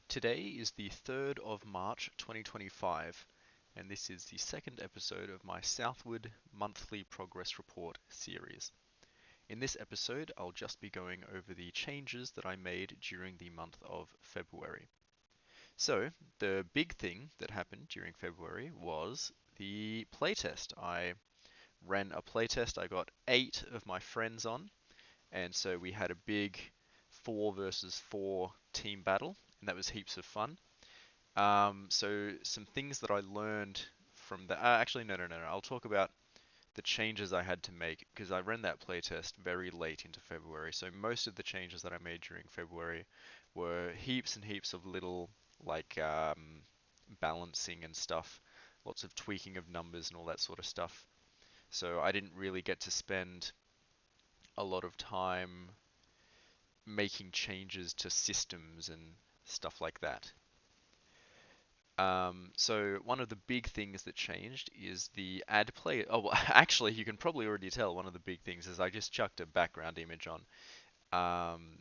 Today is the 3rd of March 2025, and this is the second episode of my Southward monthly progress report series. In this episode, I'll just be going over the changes that I made during the month of February. So, the big thing that happened during February was the playtest. I ran a playtest, I got 8 of my friends on, and so we had a big 4 versus 4 team battle, and that was heaps of fun. So some things that I learned from that. Actually, no. I'll talk about the changes I had to make because I ran that playtest very late into February. So most of the changes that I made during February were heaps and heaps of little like balancing and stuff, lots of tweaking of numbers and all that sort of stuff. So I didn't really get to spend a lot of time making changes to systems and stuff like that. So one of the big things that changed is the add play. Oh, well, actually, you can probably already tell one of the big things is I just chucked a background image on. Um,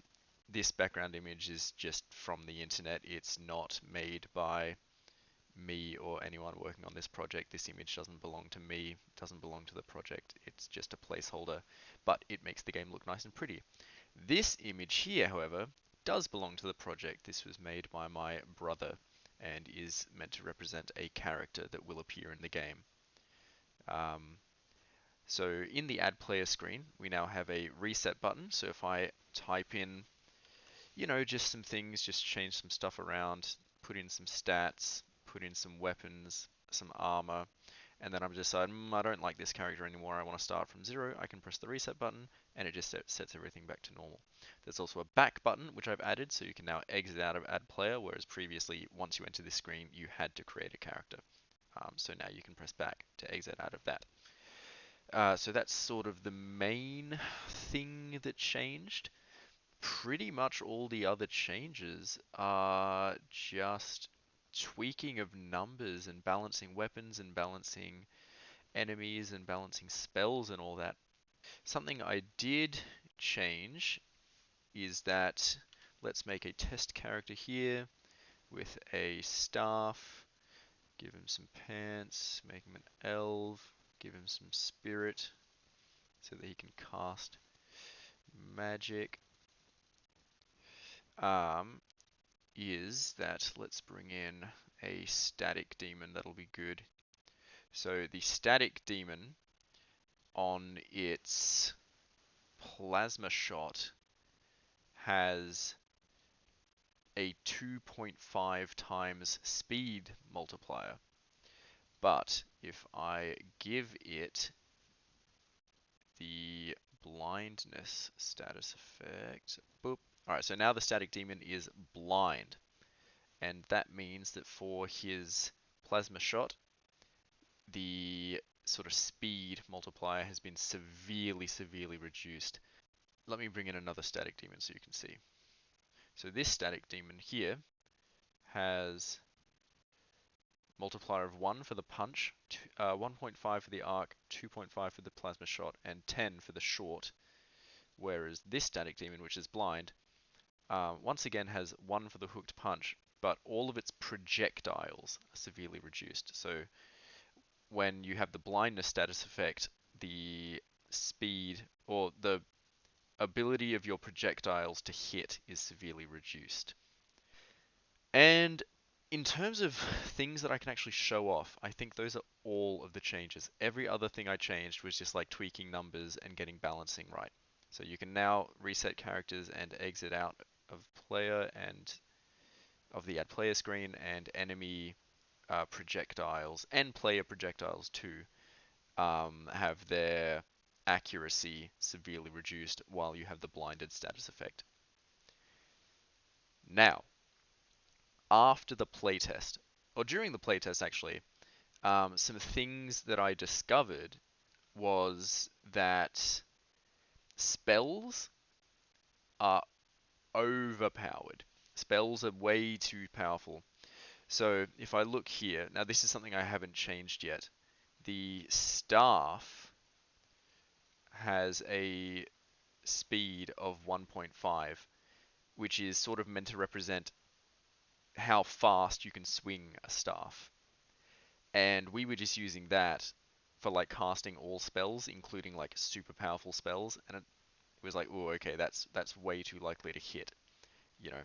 this background image is just from the internet. It's not made by me or anyone working on this project. This image doesn't belong to me, doesn't belong to the project. It's just a placeholder, but it makes the game look nice and pretty. This image here, however, does belong to the project. This was made by my brother and is meant to represent a character that will appear in the game. Um, so in the add player screen, we now have a reset button. So if I type in, just some things, just change some stuff around, put in some stats, put in some weapons, some armor, and then I'm deciding, I don't like this character anymore, I want to start from zero, I can press the reset button, and it just sets everything back to normal. There's also a back button, which I've added, so you can now exit out of add player, whereas previously, once you enter this screen, you had to create a character. So now you can press back to exit out of that. So that's sort of the main thing that changed. Pretty much all the other changes are just tweaking of numbers and balancing weapons and balancing enemies and balancing spells and all that. Something I did change is that let's make a test character here with a staff, give him some pants, make him an elf, give him some spirit so that he can cast magic. Is that let's bring in a static demon, that'll be good. So the static demon on its plasma shot has a 2.5 times speed multiplier. But if I give it the blindness status effect, boop. Alright, so now the static demon is blind. And that means that for his plasma shot, the sort of speed multiplier has been severely reduced. Let me bring in another static demon so you can see. So this static demon here has multiplier of 1 for the punch, 1.5 for the arc, 2.5 for the plasma shot, and 10 for the short. Whereas this static demon, which is blind, once again has 1 for the hooked punch, but all of its projectiles are severely reduced. So when you have the blindness status effect, the speed or the ability of your projectiles to hit is severely reduced. And in terms of things that I can actually show off, I think those are all of the changes. Every other thing I changed was just like tweaking numbers and getting balancing right. So you can now reset characters and exit out of player and of the add player screen, and enemy projectiles and player projectiles too have their accuracy severely reduced while you have the blinded status effect. Now, after the playtest, or during the playtest actually, some things that I discovered was that spells are overpowered. Spells are way too powerful. So if I look here, now this is something I haven't changed yet. The staff has a speed of 1.5, which is sort of meant to represent how fast you can swing a staff. And we were just using that for like casting all spells, including like super powerful spells, and it was like, oh, okay, that's way too likely to hit, you know.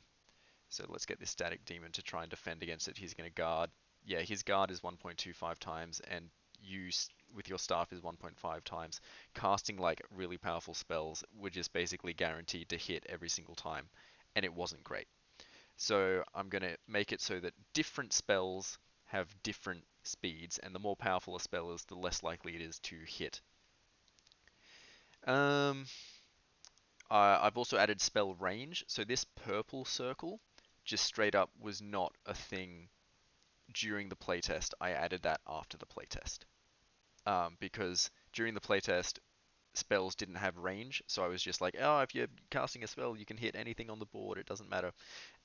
So let's get this static demon to try and defend against it. He's going to guard. Yeah, his guard is 1.25 times, and use with your staff is 1.5 times. Casting like really powerful spells were just basically guaranteed to hit every single time, and it wasn't great. So I'm going to make it so that different spells have different speeds, and the more powerful a spell is, the less likely it is to hit. Um, I've also added spell range. So this purple circle just straight up was not a thing during the playtest. I added that after the playtest. Because during the playtest, spells didn't have range, so I was just like, oh, if you're casting a spell, you can hit anything on the board, it doesn't matter.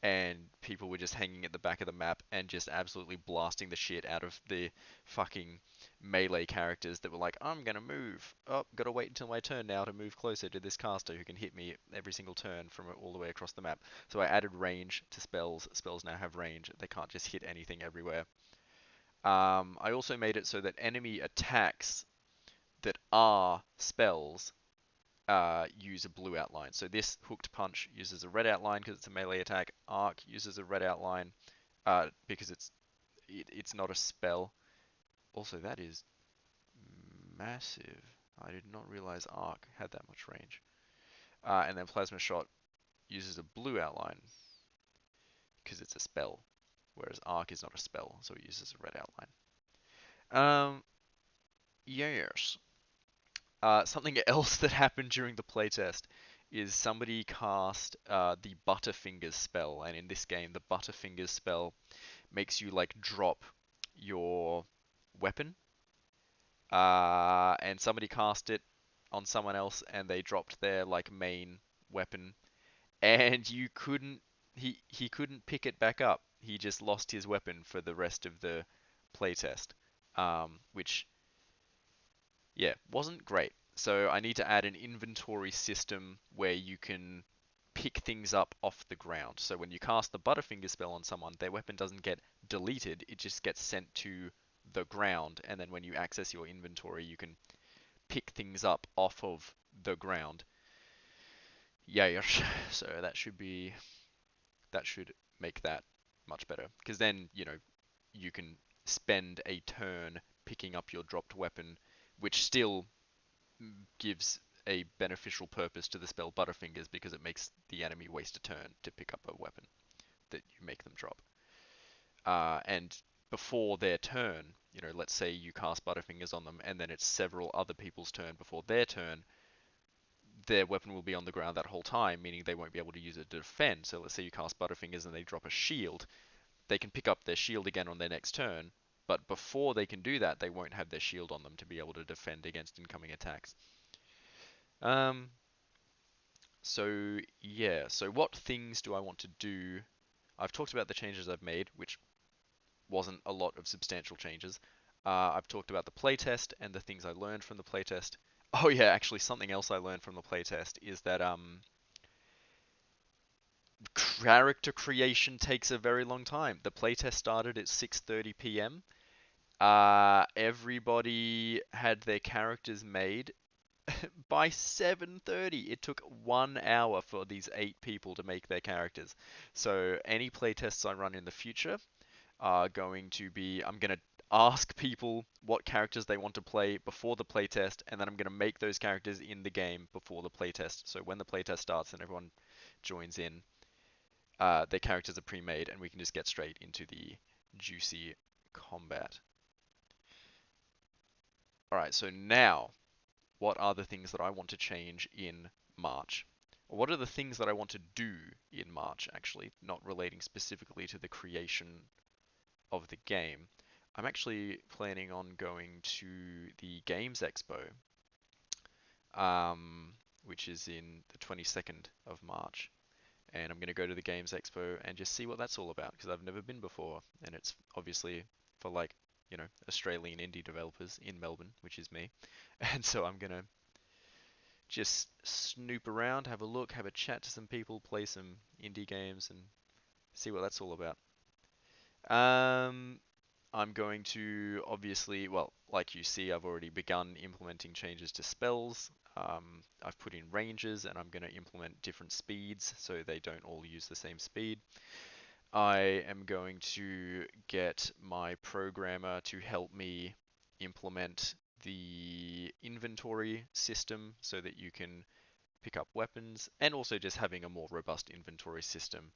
And people were just hanging at the back of the map and just absolutely blasting the shit out of the fucking melee characters that were like, I'm gonna move. Oh, gotta wait until my turn now to move closer to this caster who can hit me every single turn from all the way across the map. So I added range to spells. Spells now have range. They can't just hit anything everywhere. I also made it so that enemy attacks that are spells use a blue outline. So this hooked punch uses a red outline because it's a melee attack. Arc uses a red outline because it's not a spell. Also, that is massive. I did not realize Arc had that much range. And then Plasma Shot uses a blue outline because it's a spell, whereas Arc is not a spell, so it uses a red outline. Yes. Something else that happened during the playtest is somebody cast the Butterfingers spell, and in this game, the Butterfingers spell makes you like drop your weapon. And somebody cast it on someone else, and they dropped their like main weapon, and you couldn't. He couldn't pick it back up. He just lost his weapon for the rest of the playtest, which yeah, wasn't great. So I need to add an inventory system where you can pick things up off the ground. So when you cast the Butterfinger spell on someone, their weapon doesn't get deleted, it just gets sent to the ground. And then when you access your inventory, you can pick things up off of the ground. Yeah, so that should make that much better. Because then, you can spend a turn picking up your dropped weapon, which still gives a beneficial purpose to the spell Butterfingers because it makes the enemy waste a turn to pick up a weapon that you make them drop. And before their turn, let's say you cast Butterfingers on them and then it's several other people's turn before their turn, their weapon will be on the ground that whole time, meaning they won't be able to use it to defend. So let's say you cast Butterfingers and they drop a shield, they can pick up their shield again on their next turn, but before they can do that, they won't have their shield on them to be able to defend against incoming attacks. Um, so yeah, so what things do I want to do? I've talked about the changes I've made, which wasn't a lot of substantial changes. I've talked about the playtest and the things I learned from the playtest. Oh yeah, actually something else I learned from the playtest is that character creation takes a very long time. The playtest started at 6:30 p.m. Everybody had their characters made by 7:30. It took 1 hour for these 8 people to make their characters. So any playtests I run in the future are going to be, I'm going to ask people what characters they want to play before the playtest, and then I'm going to make those characters in the game before the playtest. So when the playtest starts and everyone joins in, their characters are pre-made, and we can just get straight into the juicy combat. Alright, so now, what are the things that I want to change in March? Or what are the things that I want to do in March, actually, not relating specifically to the creation of the game? I'm actually planning on going to the Games Expo, which is in the 22nd of March. And I'm going to go to the Games Expo and just see what that's all about because I've never been before. And it's obviously for like, Australian indie developers in Melbourne, which is me. And so I'm going to just snoop around, have a look, have a chat to some people, play some indie games, and see what that's all about. Um, I'm going to obviously, well, like you see, I've already begun implementing changes to spells. I've put in ranges and I'm going to implement different speeds so they don't all use the same speed. I am going to get my programmer to help me implement the inventory system so that you can pick up weapons, and also just having a more robust inventory system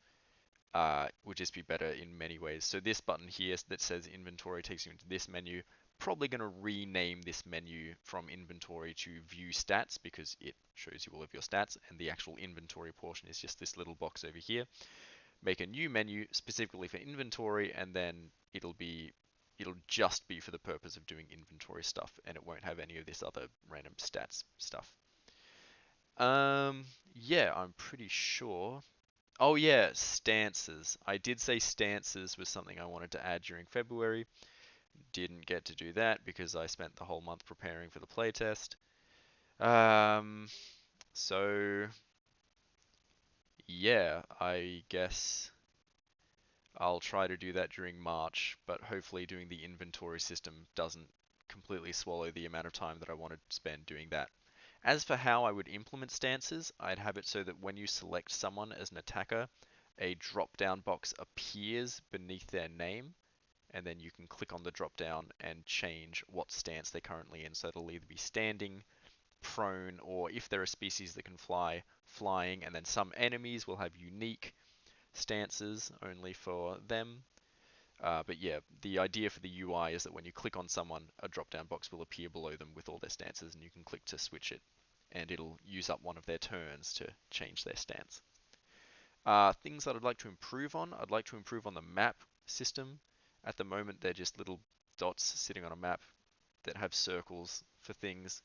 would just be better in many ways. So this button here that says inventory takes you into this menu. Probably going to rename this menu from inventory to view stats because it shows you all of your stats, and the actual inventory portion is just this little box over here. Make a new menu specifically for inventory, and then it'll just be for the purpose of doing inventory stuff, and it won't have any of this other random stats stuff. Yeah, I'm pretty sure. Oh yeah, stances. I did say stances was something I wanted to add during February. Didn't get to do that because I spent the whole month preparing for the playtest. Um, so yeah, I guess I'll try to do that during March, but hopefully doing the inventory system doesn't completely swallow the amount of time that I want to spend doing that. As for how I would implement stances, I'd have it so that when you select someone as an attacker, a drop-down box appears beneath their name, and then you can click on the drop-down and change what stance they're currently in. So it'll either be standing, prone, or if they're a species that can fly, flying, and then some enemies will have unique stances only for them. But yeah, the idea for the UI is that when you click on someone, a drop-down box will appear below them with all their stances, and you can click to switch it, and it'll use up one of their turns to change their stance. Things that I'd like to improve on, I'd like to improve on the map system. At the moment, they're just little dots sitting on a map that have circles for things,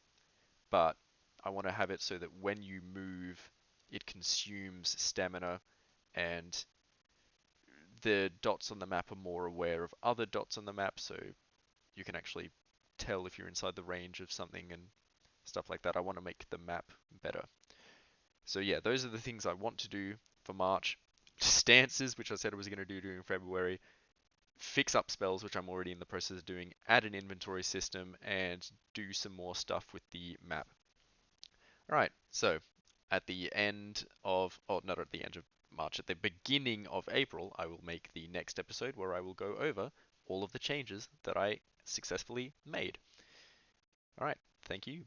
but I want to have it so that when you move, it consumes stamina, and the dots on the map are more aware of other dots on the map, so you can actually tell if you're inside the range of something and stuff like that. I want to make the map better. So yeah, those are the things I want to do for March. Stances, which I said I was going to do during February. Fix up spells, which I'm already in the process of doing. Add an inventory system, and do some more stuff with the map. Alright, so at the end of, oh, not at the end of March, at the beginning of April, I will make the next episode where I will go over all of the changes that I successfully made. Alright, thank you.